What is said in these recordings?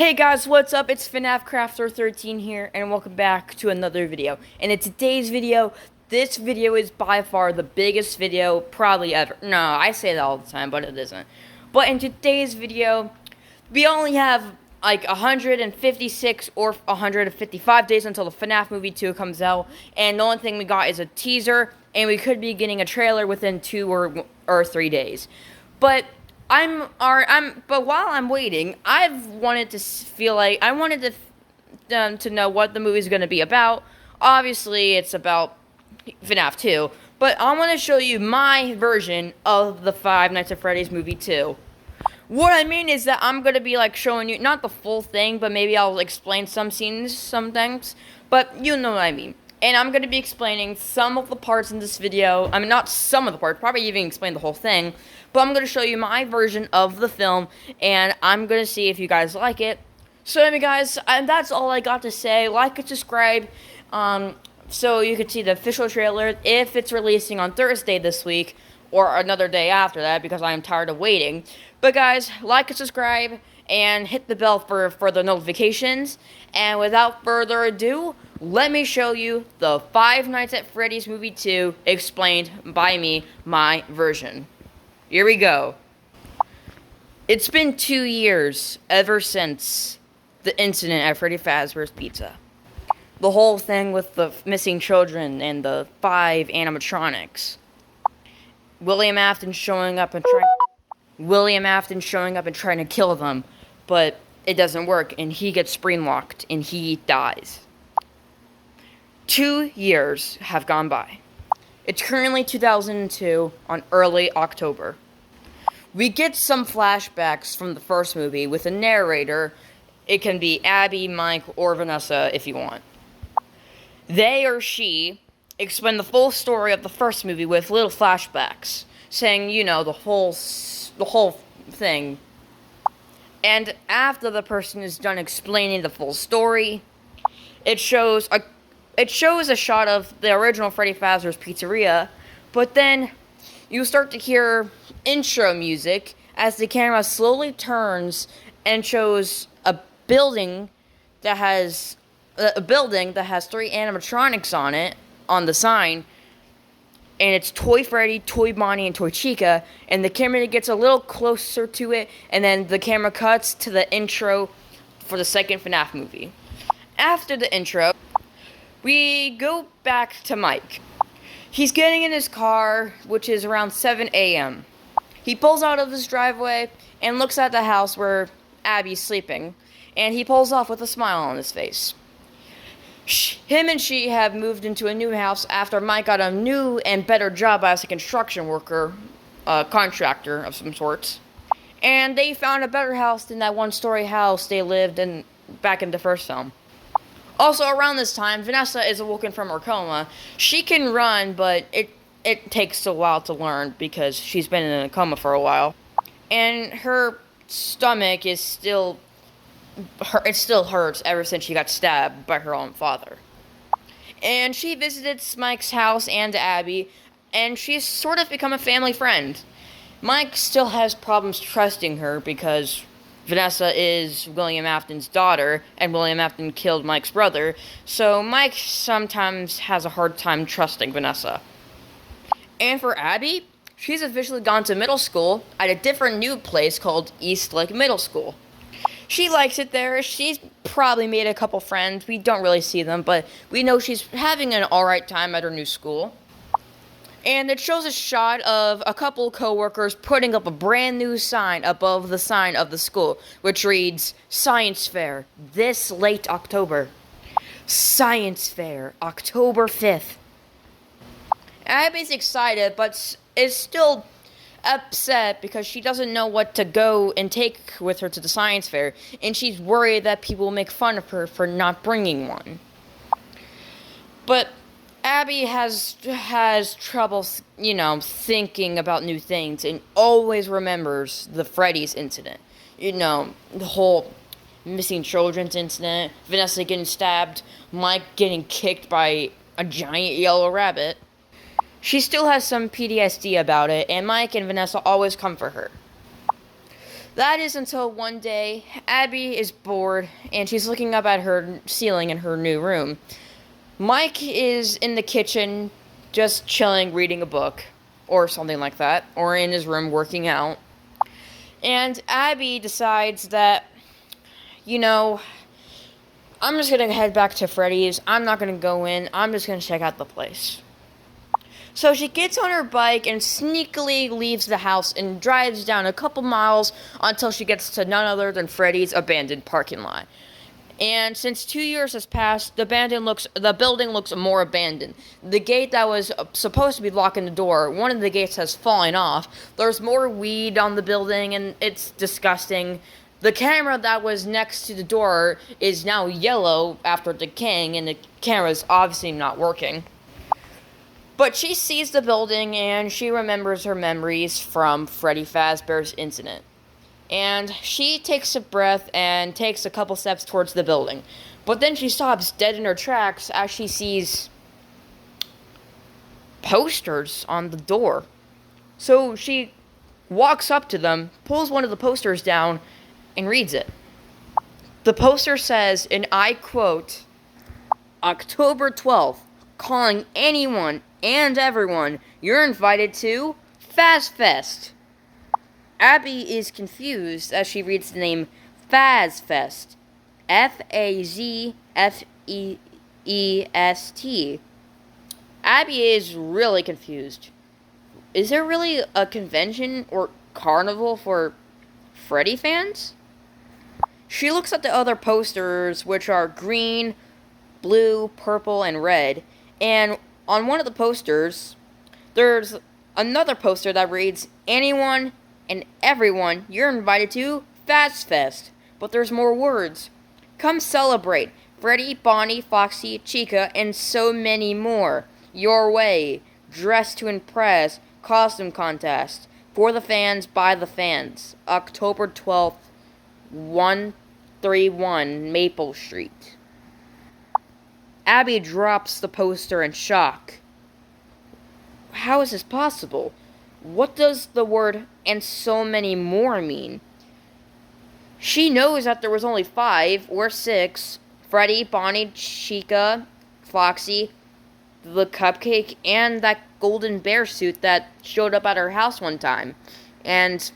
Hey guys, what's up? It's FNAF Crafter 13 here, and welcome back to another video. And in today's video, this video is by far the biggest video probably ever. No, I say that all the time, but it isn't. But in today's video, we only have like 156 or 155 days until the FNAF movie 2 comes out, and the only thing we got is a teaser, and we could be getting a trailer within 2 or 3 days. But but while I'm waiting, I've wanted to feel like I wanted to know what the movie's going to be about. Obviously, it's about FNAF 2, but I want to show you my version of the Five Nights at Freddy's movie 2. What I mean is that I'm going to be like showing you not the full thing, but maybe I'll explain some scenes, some things, but you know what I mean. And I'm going to be explaining some of the parts in this video. I mean, not some of the parts, probably even explain the whole thing. But I'm going to show you my version of the film, and I'm going to see if you guys like it. So anyway, guys, and that's all I got to say. Like and subscribe, so you can see the official trailer if it's releasing on Thursday this week, or another day after that, because I'm tired of waiting. But guys, like and subscribe, and hit the bell for further notifications. And without further ado, let me show you the Five Nights at Freddy's movie 2 explained by me, my version. Here we go. It's been 2 years ever since the incident at Freddy Fazbear's Pizza. The whole thing with the missing children and the 5 animatronics. William Afton showing up and trying to kill them, but it doesn't work, and he gets brainlocked, and he dies. 2 years have gone by. It's currently 2002 on early October. We get some flashbacks from the first movie with a narrator. It can be Abby, Mike, or Vanessa if you want. They or she explain the full story of the first movie with little flashbacks, saying, you know, the whole thing. And after the person is done explaining the full story, it shows a shot of the original Freddy Fazbear's Pizzeria, but then you start to hear intro music as the camera slowly turns and shows a building that has 3 animatronics on it, on the sign, and it's Toy Freddy, Toy Bonnie, and Toy Chica, and the camera gets a little closer to it, and then the camera cuts to the intro for the second FNAF movie. After the intro, we go back to Mike. He's getting in his car, which is around 7 a.m. He pulls out of his driveway and looks at the house where Abby's sleeping, and he pulls off with a smile on his face. Him and she have moved into a new house after Mike got a new and better job as a construction worker, contractor of some sorts. And they found a better house than that one-story house they lived in back in the first film. Also, around this time, Vanessa is awoken from her coma. She can run, but it takes a while to learn because she's been in a coma for a while. And her stomach is still hurts ever since she got stabbed by her own father. And she visits Mike's house and Abby, and she's sort of become a family friend. Mike still has problems trusting her because Vanessa is William Afton's daughter, and William Afton killed Mike's brother, so Mike sometimes has a hard time trusting Vanessa. And for Abby, she's officially gone to middle school at a different new place called East Lake Middle School. She likes it there. She's probably made a couple friends. We don't really see them, but we know she's having an alright time at her new school. And it shows a shot of a couple co-workers putting up a brand new sign above the sign of the school, which reads, Science Fair, this late October. Science Fair, October 5th. Abby's excited, but is still upset because she doesn't know what to go and take with her to the science fair, and she's worried that people will make fun of her for not bringing one. But Abby has trouble, thinking about new things, and always remembers the Freddy's incident. The whole missing children's incident, Vanessa getting stabbed, Mike getting kicked by a giant yellow rabbit. She still has some PTSD about it, and Mike and Vanessa always comfort her. That is until one day, Abby is bored and she's looking up at her ceiling in her new room. Mike is in the kitchen, just chilling, reading a book, or something like that, or in his room working out. And Abby decides that, you know, I'm just gonna head back to Freddy's. I'm not gonna go in, I'm just gonna check out the place. So she gets on her bike and sneakily leaves the house and drives down a couple miles until she gets to none other than Freddy's abandoned parking lot. And since 2 years has passed, the building looks more abandoned. The gate that was supposed to be locking the door, one of the gates has fallen off. There's more weed on the building, and it's disgusting. The camera that was next to the door is now yellow after decaying, and the camera's obviously not working. But she sees the building, and she remembers her memories from Freddy Fazbear's incident. And she takes a breath and takes a couple steps towards the building. But then she stops dead in her tracks as she sees posters on the door. So she walks up to them, pulls one of the posters down, and reads it. The poster says, and I quote, October 12th, calling anyone and everyone, you're invited to FazFest. Abby is confused as she reads the name FazFest. Fazfeest. Abby is really confused. Is there really a convention or carnival for Freddy fans? She looks at the other posters, which are green, blue, purple, and red, and on one of the posters, there's another poster that reads, anyone and everyone, you're invited to FazFest. But there's more words. Come celebrate. Freddy, Bonnie, Foxy, Chica, and so many more. Your way. Dress to impress. Costume contest. For the fans, by the fans. October 12th, 131 Maple Street. Abby drops the poster in shock. How is this possible? What does the word and so many more mean? She knows that there was only 5 or 6. Freddy, Bonnie, Chica, Foxy, the cupcake, and that golden bear suit that showed up at her house one time. And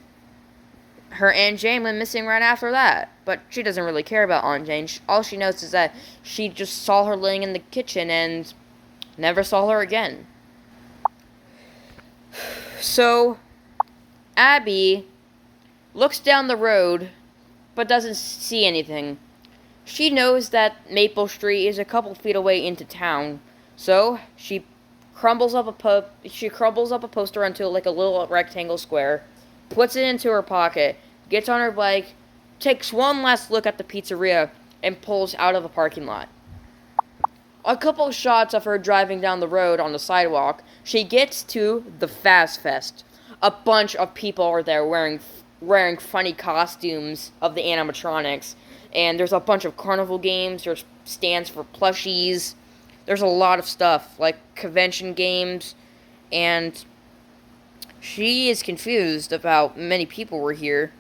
her Aunt Jane went missing right after that. But she doesn't really care about Aunt Jane. All she knows is that she just saw her laying in the kitchen and never saw her again. So, Abby looks down the road, but doesn't see anything. She knows that Maple Street is a couple feet away into town, so she crumbles up a poster onto like a little rectangle square, puts it into her pocket, gets on her bike, takes one last look at the pizzeria, and pulls out of the parking lot. A couple shots of her driving down the road on the sidewalk, she gets to the FazFest. A bunch of people are there wearing funny costumes of the animatronics. And there's a bunch of carnival games, there's stands for plushies. There's a lot of stuff, like convention games. And she is confused about many people were here.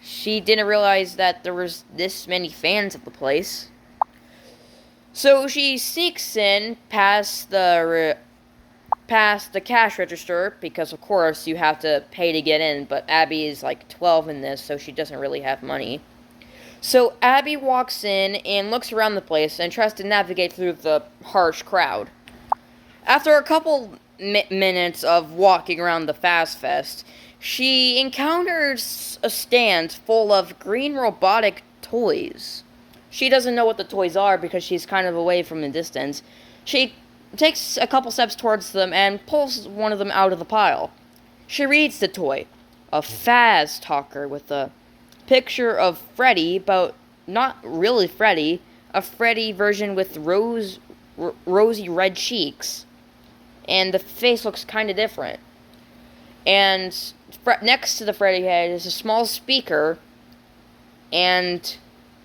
She didn't realize that there was this many fans at the place. So she sneaks in past the cash register, because of course you have to pay to get in, but Abby is like 12 in this, so she doesn't really have money. So Abby walks in and looks around the place and tries to navigate through the harsh crowd. After a couple minutes of walking around the FazFest, she encounters a stand full of green robotic toys. She doesn't know what the toys are because she's kind of away from the distance. She takes a couple steps towards them and pulls one of them out of the pile. She reads the toy, a Faz talker with a picture of Freddy, but not really Freddy, a Freddy version with rosy red cheeks, and the face looks kind of different. And next to the Freddy head is a small speaker, and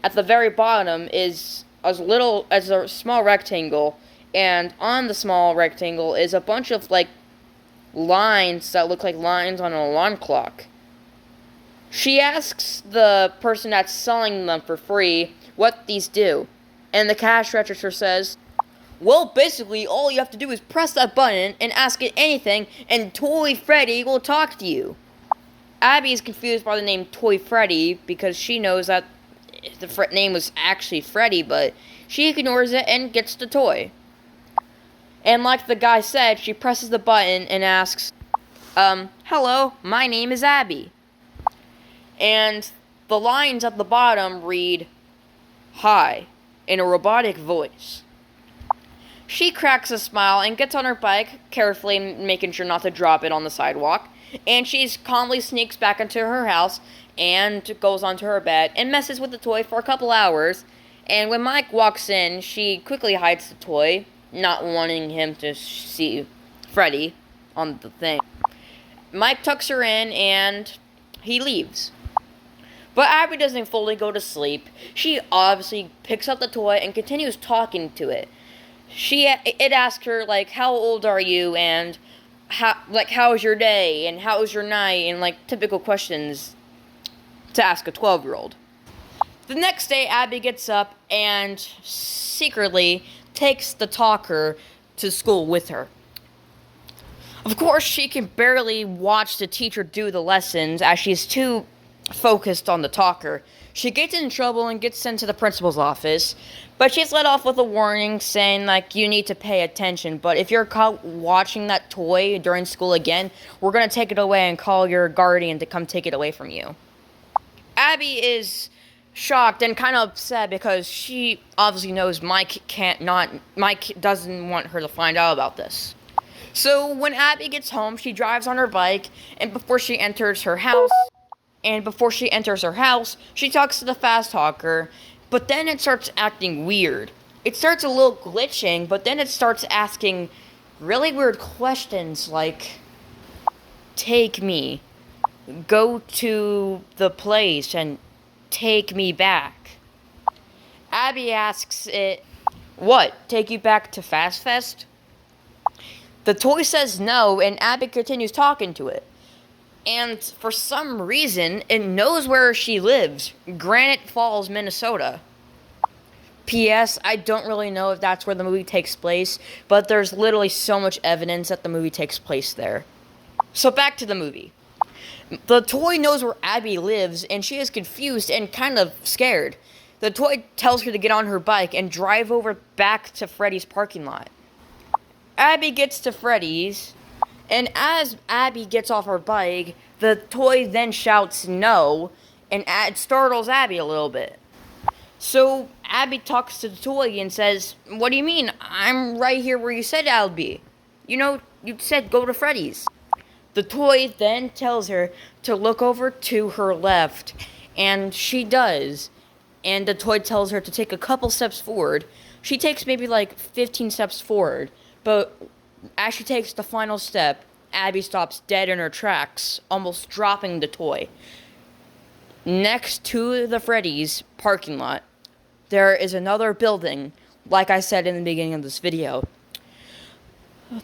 at the very bottom is as little as a small rectangle, and on the small rectangle is a bunch of like lines that look like lines on an alarm clock. She asks the person that's selling them for free what these do, and the cash register says, well, basically, all you have to do is press that button and ask it anything, and Toy Freddy will talk to you. Abby is confused by the name Toy Freddy because she knows that the name was actually Freddy, but she ignores it and gets the toy. And like the guy said, she presses the button and asks, hello, my name is Abby. And the lines at the bottom read, hi, in a robotic voice. She cracks a smile and gets on her bike, carefully making sure not to drop it on the sidewalk. And she calmly sneaks back into her house and goes onto her bed and messes with the toy for a couple hours. And when Mike walks in, she quickly hides the toy, not wanting him to see Freddy on the thing. Mike tucks her in and he leaves. But Abby doesn't fully go to sleep. She obviously picks up the toy and continues talking to it. It asks her, like, how old are you, and how was your day, and how was your night, and, like, typical questions to ask a 12-year-old. The next day, Abby gets up and secretly takes the talker to school with her. Of course, she can barely watch the teacher do the lessons as she's too focused on the talker. She gets in trouble and gets sent to the principal's office, but she's let off with a warning saying, like, you need to pay attention, but if you're caught watching that toy during school again, we're going to take it away and call your guardian to come take it away from you. Abby is shocked and kind of upset because she obviously knows Mike doesn't want her to find out about this. So when Abby gets home, she drives on her bike, and before she enters her house, she talks to the fast talker, but then it starts acting weird. It starts a little glitching, but then it starts asking really weird questions like, take me, go to the place, and take me back. Abby asks it, what, take you back to Fast Fest? The toy says no, and Abby continues talking to it. And for some reason, it knows where she lives. Granite Falls, Minnesota. P.S. I don't really know if that's where the movie takes place, but there's literally so much evidence that the movie takes place there. So back to the movie. The toy knows where Abby lives, and she is confused and kind of scared. The toy tells her to get on her bike and drive over back to Freddy's parking lot. Abby gets to Freddy's, and as Abby gets off her bike, the toy then shouts no, and it startles Abby a little bit. So Abby talks to the toy and says, what do you mean? I'm right here where you said I'll be. You know, you said go to Freddy's. The toy then tells her to look over to her left, and she does. And the toy tells her to take a couple steps forward. She takes maybe like 15 steps forward, but as she takes the final step, Abby stops dead in her tracks, almost dropping the toy. Next to the Freddy's parking lot, there is another building, like I said in the beginning of this video.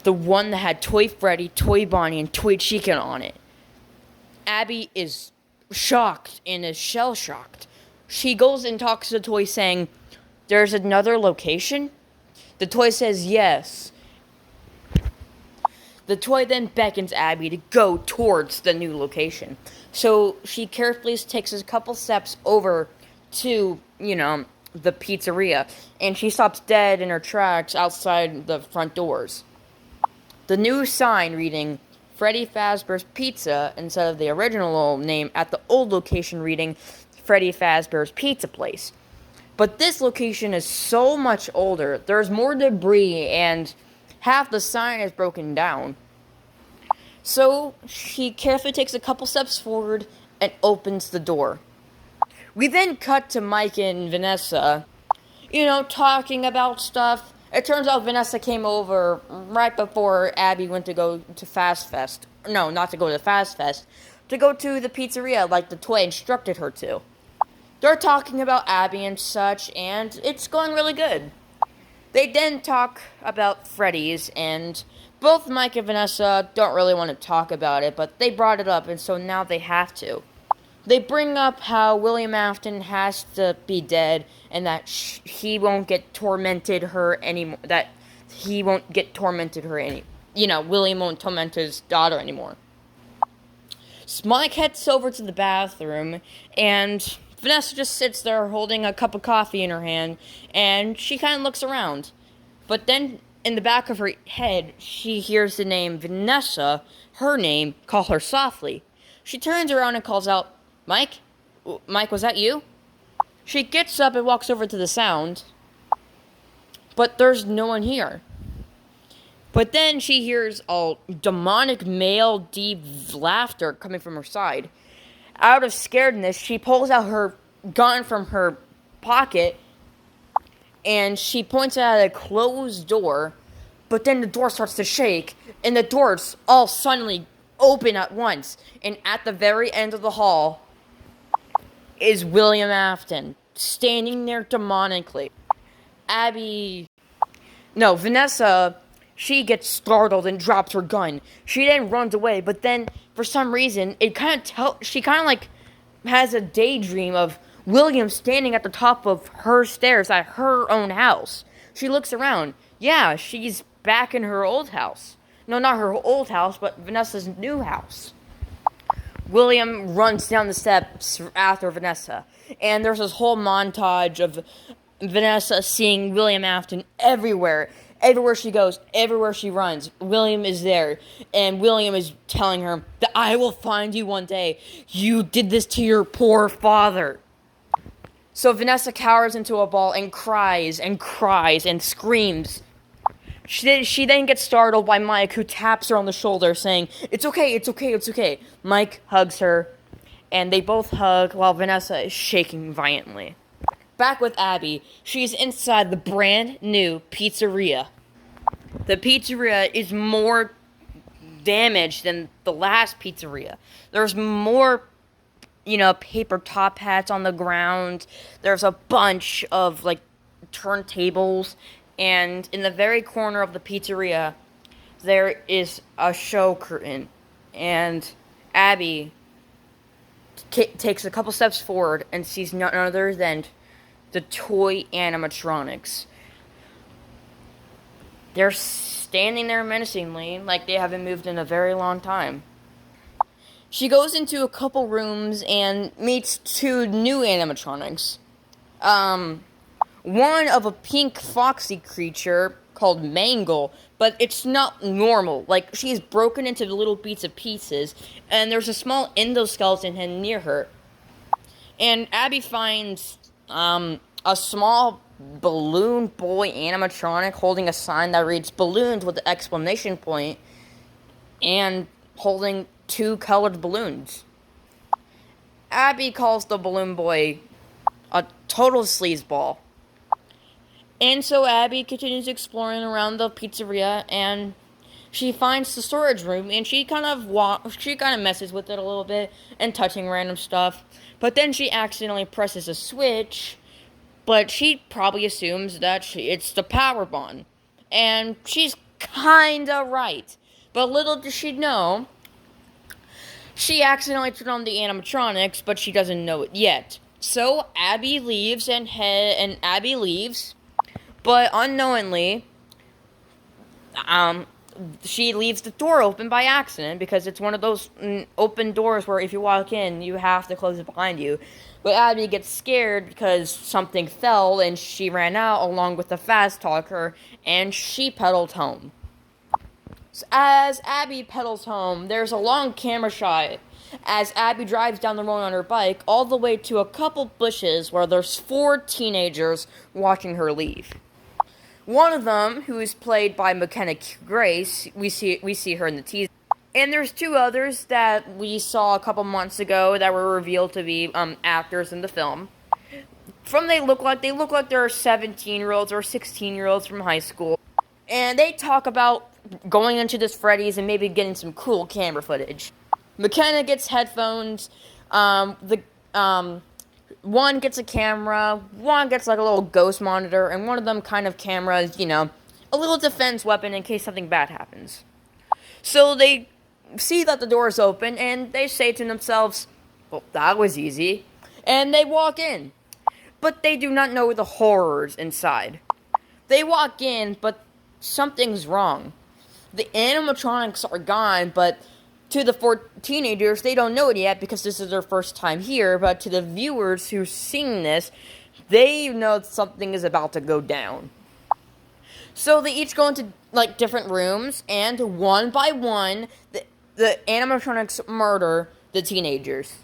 The one that had Toy Freddy, Toy Bonnie, and Toy Chica on it. Abby is shocked and is shell-shocked. She goes and talks to the toy saying, there's another location? The toy says yes. The toy then beckons Abby to go towards the new location. So she carefully takes a couple steps over to, the pizzeria. And she stops dead in her tracks outside the front doors. The new sign reading Freddy Fazbear's Pizza instead of the original name at the old location reading Freddy Fazbear's Pizza Place. But this location is so much older. There's more debris and half the sign is broken down. So she carefully takes a couple steps forward and opens the door. We then cut to Mike and Vanessa, talking about stuff. It turns out Vanessa came over right before Abby went to go to Fast Fest. No, not to go to Fast Fest. To go to the pizzeria like the toy instructed her to. They're talking about Abby and such, and it's going really good. They then talk about Freddy's, and both Mike and Vanessa don't really want to talk about it, but they brought it up, and so now they have to. They bring up how William Afton has to be dead and that he won't get tormented her anymore. That he won't get tormented her any. William won't torment his daughter anymore. Mike heads over to the bathroom, and Vanessa just sits there holding a cup of coffee in her hand, and she kind of looks around. But then, in the back of her head, she hears the name Vanessa, her name, call her softly. She turns around and calls out, "Mike? Mike, was that you?" She gets up and walks over to the sound, but there's no one here. But then she hears a demonic male deep laughter coming from her side. Out of scaredness, she pulls out her gun from her pocket and she points it at a closed door, but then the door starts to shake and the doors all suddenly open at once, and at the very end of the hall is William Afton, standing there demonically. Vanessa, she gets startled and drops her gun. She then runs away, but then, for some reason, she kind of like has a daydream of William standing at the top of her stairs at her own house. She looks around. Yeah, she's back in her old house. No, not her old house, but Vanessa's new house. William runs down the steps after Vanessa, and there's this whole montage of Vanessa seeing William Afton everywhere. Everywhere she goes, everywhere she runs, William is there, and William is telling her that I will find you one day. You did this to your poor father. So Vanessa cowers into a ball and cries and cries and screams. She then gets startled by Mike, who taps her on the shoulder, saying, "It's okay, it's okay, it's okay." Mike hugs her, and they both hug while Vanessa is shaking violently. Back with Abby, she's inside the brand new pizzeria. The pizzeria is more damaged than the last pizzeria. There's more, paper top hats on the ground. There's a bunch of, turntables. And in the very corner of the pizzeria, there is a show curtain. And Abby takes a couple steps forward and sees none other than the toy animatronics. They're standing there menacingly, like they haven't moved in a very long time. She goes into a couple rooms and meets two new animatronics. One of a pink foxy creature called Mangle, but it's not normal. She's broken into little bits of pieces, and there's a small endoskeleton head near her. And Abby finds a small balloon boy animatronic holding a sign that reads "balloons" with an exclamation point, and holding two colored balloons. Abby calls the balloon boy a total sleazeball. And so Abby continues exploring around the pizzeria, and she finds the storage room, and she kind of messes with it a little bit and touching random stuff. But then she accidentally presses a switch, but she probably assumes that it's the power button. And she's kinda right. But little does she know, she accidentally turned on the animatronics, but she doesn't know it yet. So Abby leaves, but unknowingly, she leaves the door open by accident, because it's one of those open doors where if you walk in, you have to close it behind you. But Abby gets scared because something fell, and she ran out along with the fast talker, and she pedaled home. So as Abby pedals home, there's a long camera shot as Abby drives down the road on her bike all the way to a couple bushes where there's 4 teenagers watching her leave. One of them, who is played by McKenna Grace, we see her in the teaser. And there's 2 others that we saw a couple months ago that were revealed to be actors in the film. They look like they're 17-year-olds or 16-year-olds from high school. And they talk about going into this Freddy's and maybe getting some cool camera footage. McKenna gets headphones. One gets a camera, one gets a little ghost monitor, and one of them kind of cameras, a little defense weapon in case something bad happens. So they see that the door is open, and they say to themselves, Well, that was easy. And they walk in. But they do not know the horrors inside. They walk in, but something's wrong. The animatronics are gone, but to the 4 teenagers, they don't know it yet because this is their first time here. But to the viewers who's seeing this, they know something is about to go down. So they each go into like different rooms, and one by one, the animatronics murder the teenagers.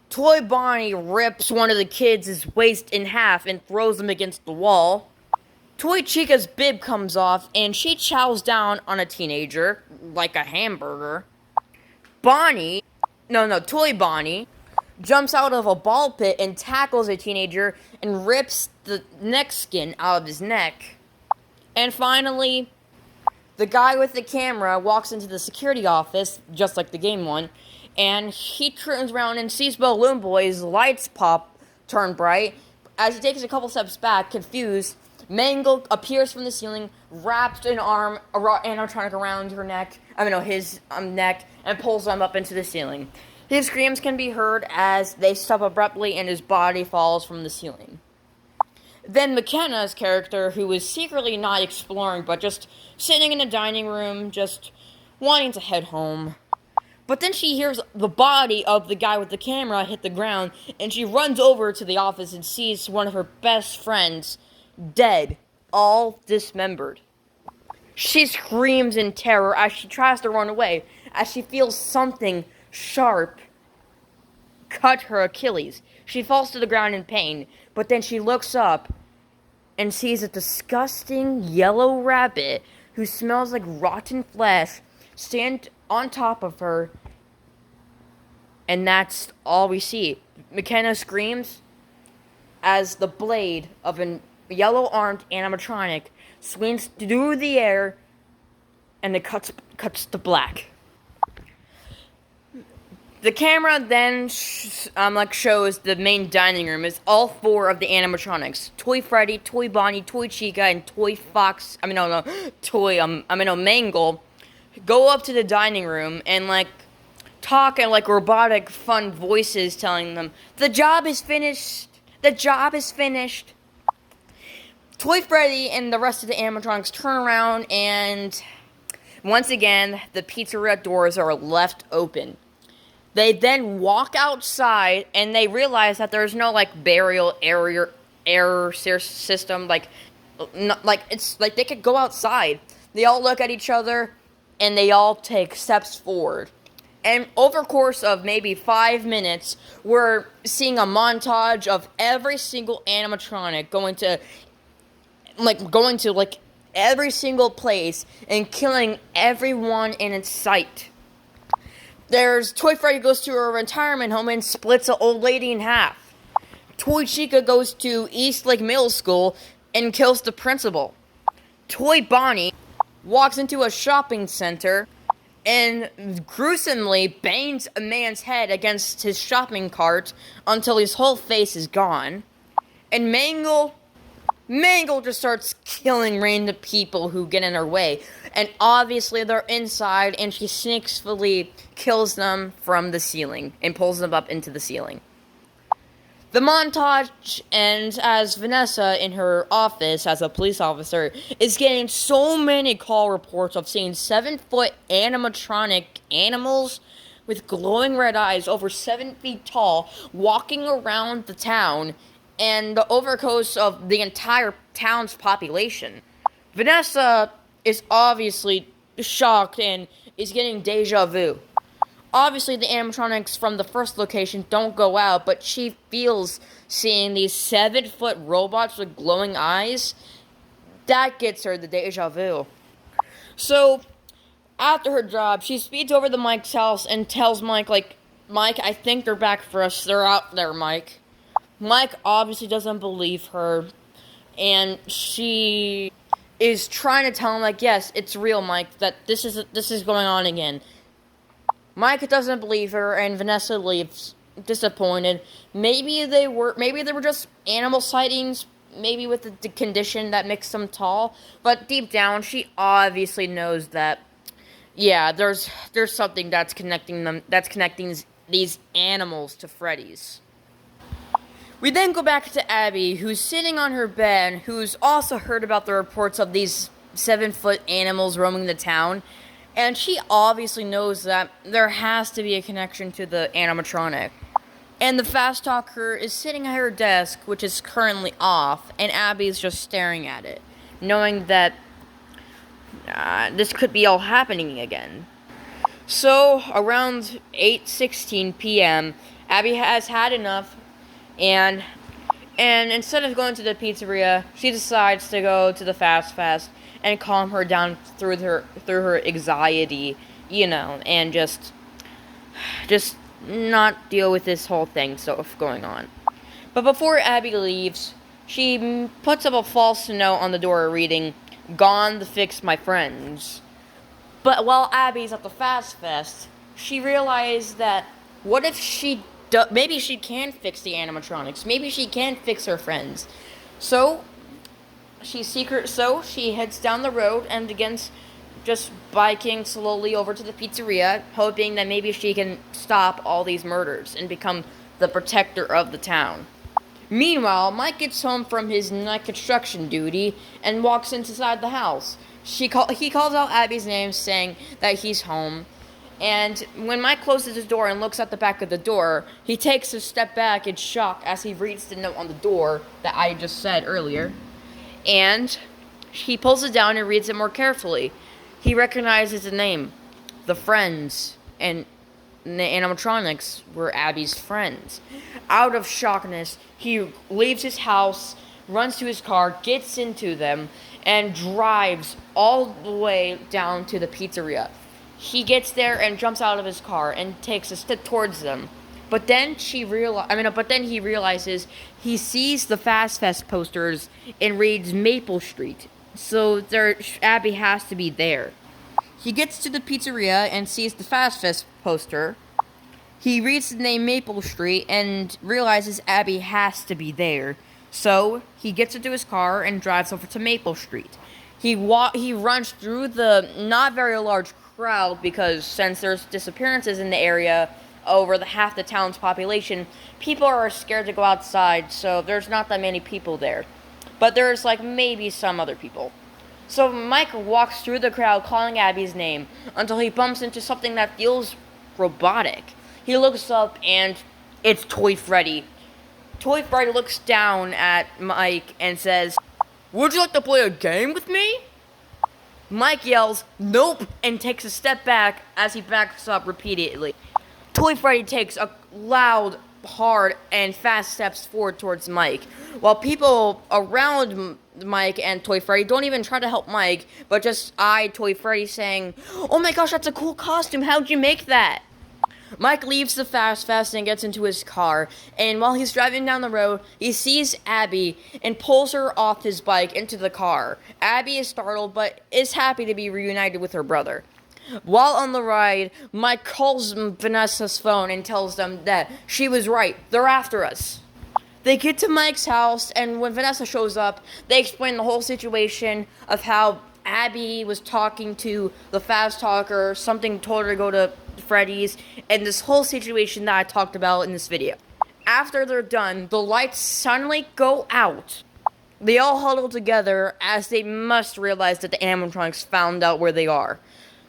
Toy Bonnie rips one of the kids' waist in half and throws him against the wall. Toy Chica's bib comes off and she chows down on a teenager like a hamburger. Toy Bonnie jumps out of a ball pit and tackles a teenager and rips the neck skin out of his neck. And finally, the guy with the camera walks into the security office, just like the game one, and he turns around and sees Balloon Boy's lights turn bright. As he takes a couple steps back, confused, Mangle appears from the ceiling, wraps an animatronic around his neck, and pulls him up into the ceiling. His screams can be heard as they stop abruptly and his body falls from the ceiling. Then McKenna's character, who is secretly not exploring, but just sitting in a dining room, just wanting to head home. But then she hears the body of the guy with the camera hit the ground, and she runs over to the office and sees one of her best friends dead, all dismembered. She screams in terror as she tries to run away, as she feels something sharp cut her Achilles. She falls to the ground in pain, but then she looks up and sees a disgusting yellow rabbit who smells like rotten flesh stand on top of her, and that's all we see. McKenna screams as the blade of a yellow-armed animatronic swings through the air, and it cuts to black. The camera then shows the main dining room is all 4 of the animatronics: Toy Freddy, Toy Bonnie, Toy Chica, and Mangle go up to the dining room and talk in robotic fun voices telling them, "The job is finished. The job is finished." Toy Freddy and the rest of the animatronics turn around, and once again, the pizzeria doors are left open. They then walk outside, and they realize that there's no burial air system. It's like they could go outside. They all look at each other, and they all take steps forward. And over the course of maybe 5 minutes, we're seeing a montage of every single animatronic going to every single place and killing everyone in its sight. There's Toy Freddy goes to a retirement home and splits an old lady in half. Toy Chica goes to East Lake Middle School and kills the principal. Toy Bonnie walks into a shopping center and gruesomely bangs a man's head against his shopping cart until his whole face is gone. And Mangle just starts killing random people who get in her way. And obviously they're inside, and she sneakily kills them from the ceiling and pulls them up into the ceiling. The montage ends as Vanessa, in her office as a police officer, is getting so many call reports of seeing 7-foot animatronic animals with glowing red eyes over 7 feet tall walking around the town and the overcoast of the entire town's population. Vanessa is obviously shocked and is getting deja vu. Obviously, the animatronics from the first location don't go out, but she feels seeing these 7-foot robots with glowing eyes. That gets her the deja vu. So, after her job, she speeds over to Mike's house and tells Mike, Mike, I think they're back for us. They're out there, Mike. Mike obviously doesn't believe her, and she is trying to tell him, yes, it's real, Mike, that this is going on again. Mike doesn't believe her, and Vanessa leaves disappointed. Maybe they were just animal sightings, maybe with the condition that makes them tall, but deep down, she obviously knows that, yeah, there's something that's connecting them, that's connecting these animals to Freddy's. We then go back to Abby, who's sitting on her bed, who's also heard about the reports of these 7-foot animals roaming the town, and she obviously knows that there has to be a connection to the animatronic. And the fast talker is sitting at her desk, which is currently off, and Abby's just staring at it, knowing that this could be all happening again. So, around 8:16 p.m., Abby has had enough, and instead of going to the pizzeria, she decides to go to the Fast and calm her down through her anxiety, and just not deal with this whole thing going on. But before Abby leaves, she puts up a false note on the door reading, "Gone to fix my friends." But while Abby's at the Fest, she realized that what if maybe she can fix the animatronics. Maybe she can fix her friends. So she heads down the road and begins just biking slowly over to the pizzeria, hoping that maybe she can stop all these murders and become the protector of the town. Meanwhile, Mike gets home from his night construction duty and walks inside the house. He calls out Abby's name, saying that he's home. And when Mike closes his door and looks at the back of the door, he takes a step back in shock as he reads the note on the door that I just said earlier. And he pulls it down and reads it more carefully. He recognizes the name, the friends, and the animatronics were Abby's friends. Out of shockness, he leaves his house, runs to his car, gets into them, and drives all the way down to the pizzeria. He gets there and jumps out of his car and takes a step towards them. But then he realizes he sees the Fast Fest posters and reads Maple Street. So Abby has to be there. He gets to the pizzeria and sees the Fast Fest poster. He reads the name Maple Street and realizes Abby has to be there. So he gets into his car and drives over to Maple Street. He runs through the not very large crowd because since there's disappearances in the area over half the town's population, people are scared to go outside, so there's not that many people there. But there's maybe some other people. So Mike walks through the crowd calling Abby's name until he bumps into something that feels robotic. He looks up and it's Toy Freddy. Toy Freddy looks down at Mike and says, "Would you like to play a game with me?" Mike yells, "Nope," and takes a step back as he backs up repeatedly. Toy Freddy takes a loud, hard, and fast steps forward towards Mike, while people around Mike and Toy Freddy don't even try to help Mike, but just eye Toy Freddy saying, "Oh my gosh, that's a cool costume, how'd you make that?" Mike leaves the Fast and gets into his car, and while he's driving down the road, he sees Abby and pulls her off his bike into the car. Abby is startled, but is happy to be reunited with her brother. While on the ride, Mike calls Vanessa's phone and tells them that she was right, they're after us. They get to Mike's house, and when Vanessa shows up, they explain the whole situation of how Abby was talking to the fast talker, something told her to go to Freddy's, and this whole situation that I talked about in this video. After they're done, the lights suddenly go out. They all huddle together as they must realize that the animatronics found out where they are.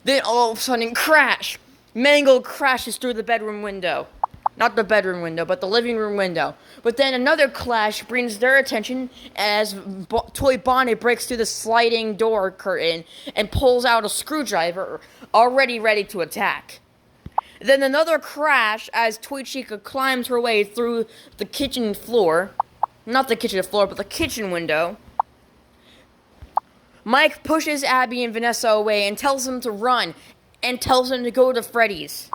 Then all of a sudden, crash! Mango crashes through the bedroom window. Not the bedroom window, but the living room window. But then another clash brings their attention as Toy Bonnie breaks through the sliding door curtain and pulls out a screwdriver, already ready to attack. Then another crash as Toy Chica climbs her way through the kitchen floor. Not the kitchen floor, but the kitchen window. Mike pushes Abby and Vanessa away and tells them to run, and tells them to go to Freddy's.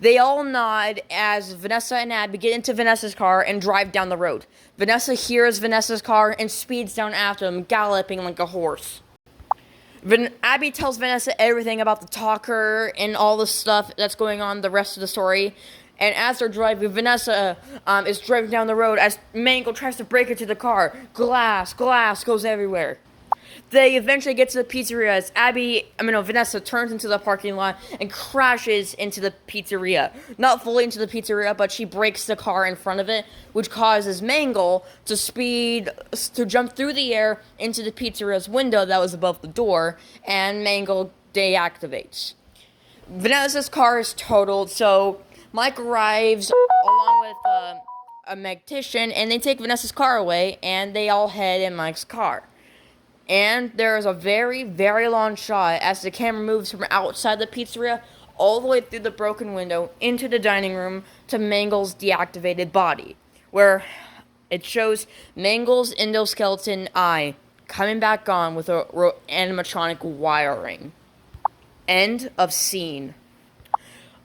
They all nod as Vanessa and Abby get into Vanessa's car and drive down the road. Vanessa hears Vanessa's car and speeds down after them, galloping like a horse. Abby tells Vanessa everything about the talker and all the stuff that's going on the rest of the story. And as they're driving, Vanessa is driving down the road as Mango tries to break into the car. Glass goes everywhere. They eventually get to the pizzeria as Vanessa turns into the parking lot and crashes into the pizzeria. Not fully into the pizzeria, but she breaks the car in front of it, which causes Mangle to jump through the air into the pizzeria's window that was above the door, and Mangle deactivates. Vanessa's car is totaled, so Mike arrives along with a magnetician, and they take Vanessa's car away, and they all head in Mike's car. And there is a very, very long shot as the camera moves from outside the pizzeria all the way through the broken window into the dining room to Mangle's deactivated body, where it shows Mangle's endoskeleton eye coming back on with a animatronic wiring. End of scene.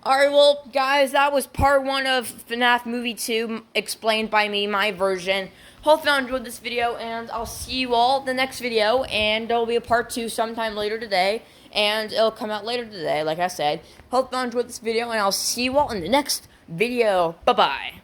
Alright, well, guys, that was part 1 of FNAF Movie 2, explained by me, my version. Hope you enjoyed this video, and I'll see you all in the next video, and there'll be a part 2 sometime later today, and it'll come out later today, like I said. Hope you enjoyed this video, and I'll see you all in the next video. Bye-bye.